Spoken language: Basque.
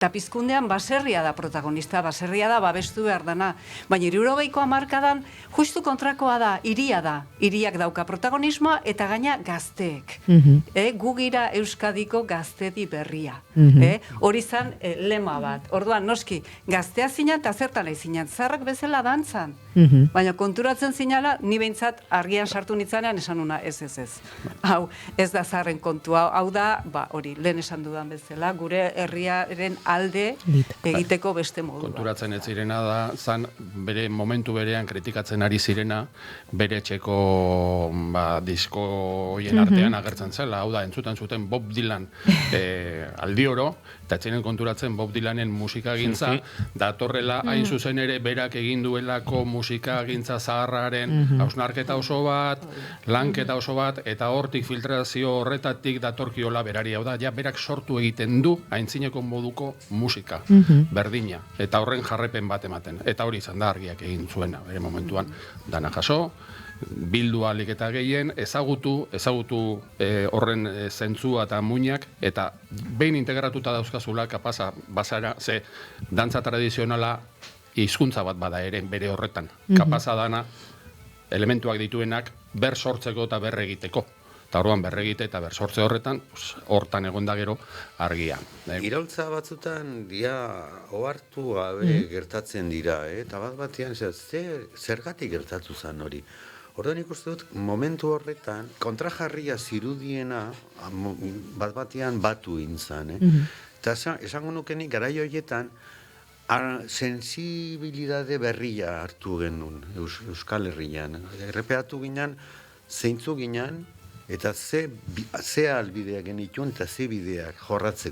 Eta pizkundean baserria da protagonista, baserria da babestu behar dana. Baina 60ko hamarkadan justu kontrakoa da, hiria da. Hiriak dauka protagonismoa eta gaina gazteek. Gu gira Euskadiko gaztedi berria. Hori zan lema bat. Orduan, noski, gaztea zinan eta zertan nahi zinan, zaharrak bezala dantzan. Baina konturatzen zinala, ni behintzat argian sartu nitzanean esan nuna, ez. Hau, ez da zaharren kontua, hau da, hori, lehen esan dudan bezala, gure herriaren alde egiteko beste modu. Konturatzen ez zirena da, zan bere momentu berean kritikatzen ari zirena, bere etxeko disko hoien artean agertzen zela, hau da, entzuten zuten Bob Dylan aldi oro, eta etxenen konturatzen Bob Dylanen musikagintza, datorrela hain zuzen ere berak egin duelako musikagintza zaharraren hausnarketa oso bat, lanketa oso bat, eta hortik filtrazio horretatik datorkiola berari, hau da, ja berak sortu egiten du aintzineko moduko musika, berdina, eta horren jarrepen bat ematen. Eta hori izan da argiak egin zuena, bere momentuan dana jaso, bildu ahalik eta gehien, ezagutu horren zentzua eta muinak, eta behin integratuta dauzkazula kapasa bazara, ze dantza tradizionala hizkuntza bat bada ere bere horretan. Kapasa dana elementuak dituenak ber sortzeko eta ber egiteko. Eta orduan berregite eta bersortze horretan, hortan egonda gero argia. Iraultza batzutan dia ohartu gabe gertatzen dira, eta bat-batean zergatik gertatu zen hori. Orduan ikusten dut, momentu horretan, kontrajarria zirudiena bat-batean batu intzan. Eta esango nukenik garai horietan, sensibilidade berria hartu genuen Euskal Herrian. Errepeatu ginen, zeintzu ginen, eta ze albideak genituen eta ze bideak jorratzeko.